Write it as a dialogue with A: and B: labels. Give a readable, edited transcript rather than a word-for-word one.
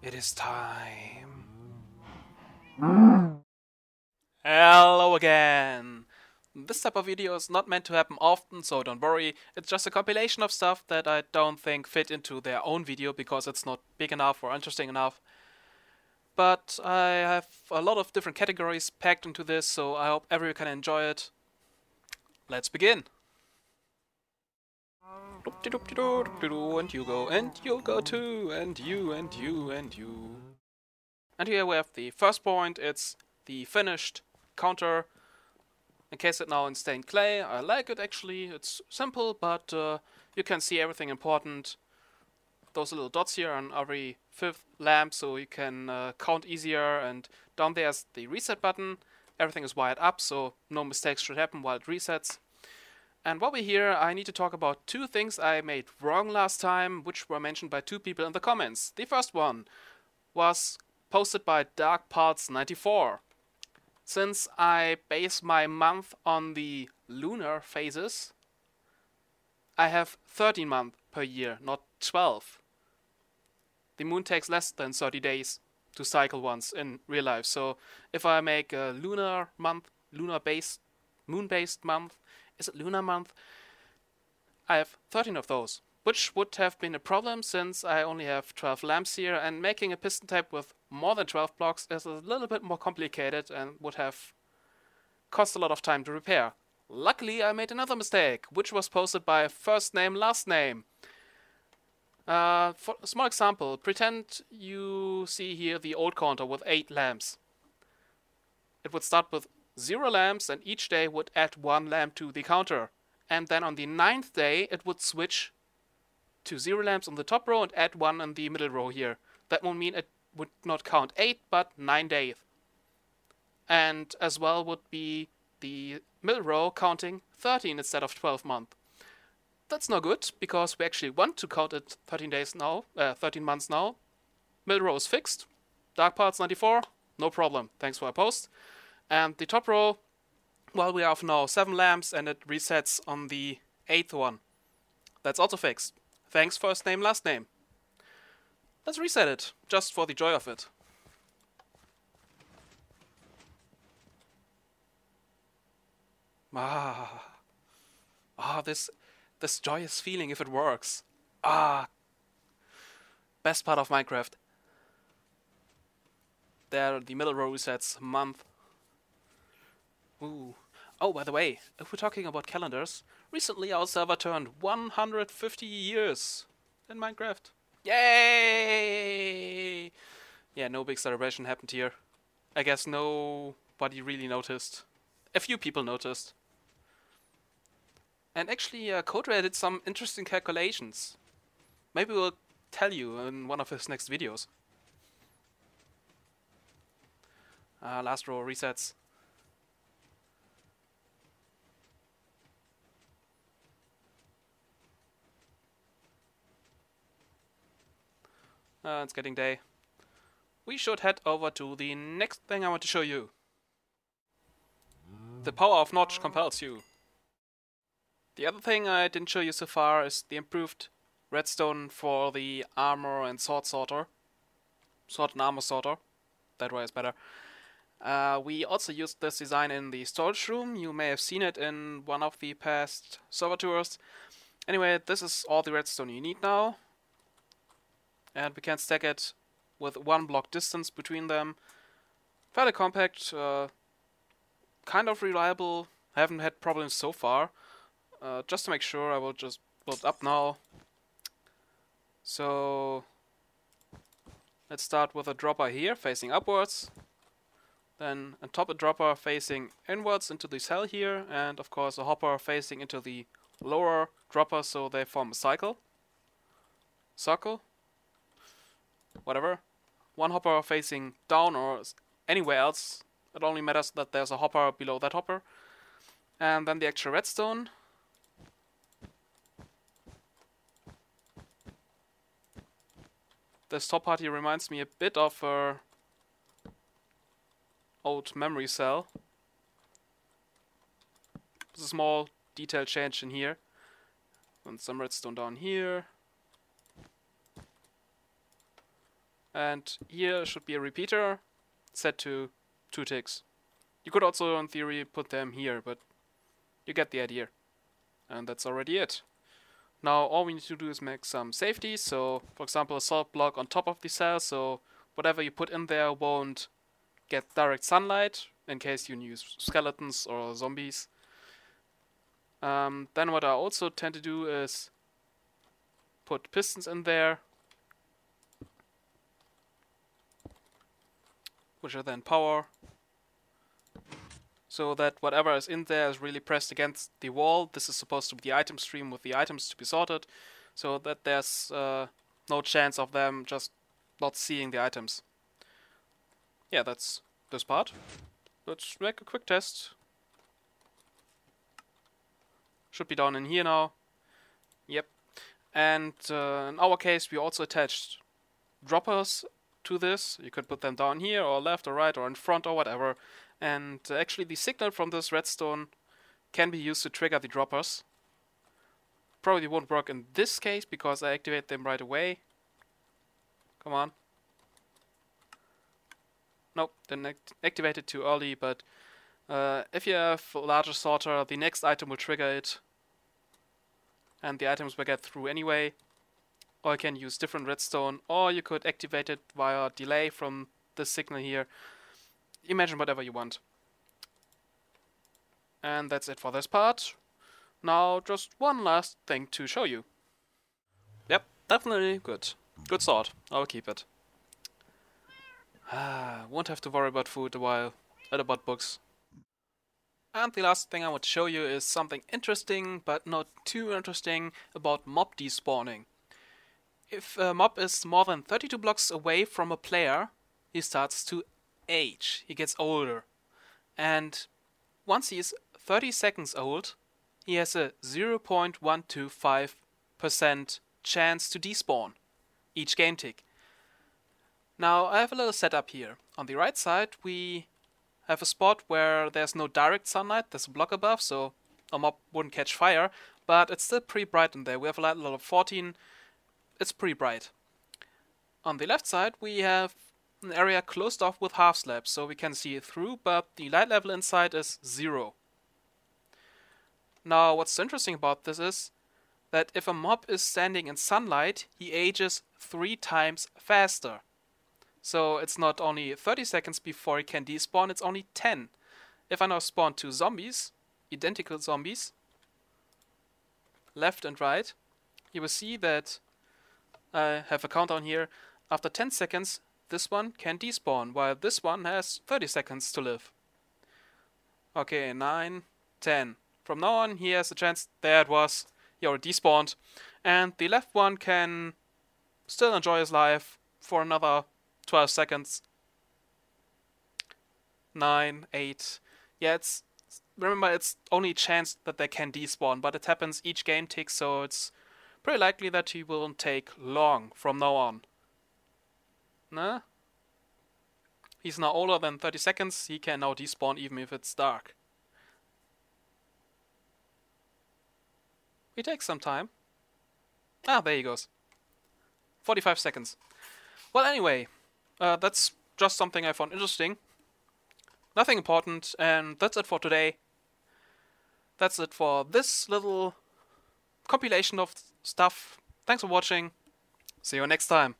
A: It is time. Hello again! This type of video is not meant to happen often, so don't worry. It's just a compilation of stuff that I don't think fit into their own video because it's not big enough or interesting enough. But I have a lot of different categories packed into this, so I hope everyone can enjoy it. Let's begin! And you go, and you go too, and you, and you, and you. And here we have the first point. It's the finished counter. Encase it now in stained clay. I like it actually. It's simple, but you can see everything important. Those little dots here on every fifth lamp, so you can count easier. And down there's the reset button. Everything is wired up, so no mistakes should happen while it resets. And while we're here, I need to talk about two things I made wrong last time, which were mentioned by two people in the comments. The first one was posted by DarkPulse94. Since I base my month on the lunar phases, I have 13 months per year, not 12. The moon takes less than 30 days to cycle once in real life. So if I make a lunar month, moon-based month, is it lunar month? I have 13 of those, which would have been a problem since I only have 12 lamps here, and making a piston tape with more than 12 blocks is a little bit more complicated and would have cost a lot of time to repair. Luckily, I made another mistake, which was posted by first name, last name. For a small example, pretend you see here the old counter with 8 lamps. It would start with 0 lamps, and each day would add 1 lamp to the counter. And then on the 9th day, it would switch to 0 lamps on the top row and add 1 in the middle row here. That would mean it would not count 8, but 9 days. And as well would be the middle row counting 13 instead of 12 months. That's not good, because we actually want to count it 13 months now. Middle row is fixed. DarkPulse94, no problem. Thanks for a post. And the top row, well, we have now 7 lamps and it resets on the 8th one. That's also fixed. Thanks first name, last name. Let's reset it, just for the joy of it. This joyous feeling if it works. Best part of Minecraft. There, the middle row resets month. Ooh. Oh, by the way, if we're talking about calendars, recently our server turned 150 years in Minecraft. Yay! Yeah, no big celebration happened here. I guess nobody really noticed. A few people noticed. And actually, CodeRay did some interesting calculations. Maybe we'll tell you in one of his next videos. Last row resets. It's getting day. We should head over to the next thing I want to show you. The power of Notch compels you. The other thing I didn't show you so far is the improved redstone for the armor and sword sorter. Sword and armor sorter. That way is better. We also used this design in the storage room. You may have seen it in one of the past server tours. Anyway, this is all the redstone you need now. And we can stack it with 1 block distance between them. Fairly compact, kind of reliable. Haven't had problems so far. Just to make sure, I will just build up now. So let's start with a dropper here facing upwards. Then on top a dropper facing inwards into the cell here, and of course a hopper facing into the lower dropper, so they form a circle. Whatever. 1 hopper facing down or anywhere else. It only matters that there's a hopper below that hopper. And then the actual redstone. This top part here reminds me a bit of a old memory cell. There's a small detail change in here. And some redstone down here. And here should be a repeater set to 2 ticks. You could also, in theory, put them here, but you get the idea. And that's already it. Now all we need to do is make some safety. So, for example, a salt block on top of the cell, so whatever you put in there won't get direct sunlight, in case you use skeletons or zombies. Then what I also tend to do is put pistons in there, which are then power, so that whatever is in there is really pressed against the wall. This is supposed to be the item stream with the items to be sorted, so that there's no chance of them just not seeing the items. Yeah, that's this part. Let's make a quick test. Should be down in here now. Yep. And in our case, we also attached droppers to this. You could put them down here, or left, or right, or in front, or whatever. And actually the signal from this redstone can be used to trigger the droppers. Probably won't work in this case, because I activate them right away. Come on. Nope, didn't activate it too early, but if you have a larger sorter, the next item will trigger it. And the items will get through anyway. Or you can use different redstone, or you could activate it via delay from this signal here. Imagine whatever you want. And that's it for this part. Now just one last thing to show you. Yep, definitely good. Good sword. I'll keep it. Won't have to worry about food a while, and about books. And the last thing I want to show you is something interesting, but not too interesting, about mob despawning. If a mob is more than 32 blocks away from a player, he starts to age. He gets older. And once he is 30 seconds old, he has a 0.125% chance to despawn each game tick. Now I have a little setup here. On the right side we have a spot where there's no direct sunlight, there's a block above, so a mob wouldn't catch fire, but it's still pretty bright in there. We have a light level of 14, it's pretty bright. On the left side we have an area closed off with half slabs, so we can see it through, but the light level inside is 0. Now what's so interesting about this is that if a mob is standing in sunlight, he ages 3 times faster. So it's not only 30 seconds before he can despawn, it's only 10. If I now spawn 2 zombies, identical zombies, left and right, you will see that I have a countdown here. After 10 seconds, this one can despawn, while this one has 30 seconds to live. Okay, 9, 10. From now on, he has a chance. There it was. He already despawned. And the left one can still enjoy his life for another 12 seconds. 9, 8. Yeah, remember, it's only a chance that they can despawn, but it happens each game tick, so it's pretty likely that he won't take long from now on. Nah? He's now older than 30 seconds, he can now despawn even if it's dark. It takes some time. Ah, there he goes. 45 seconds. Well, anyway, that's just something I found interesting. Nothing important, and that's it for today. That's it for this little compilation of stuff. Thanks for watching. See you next time.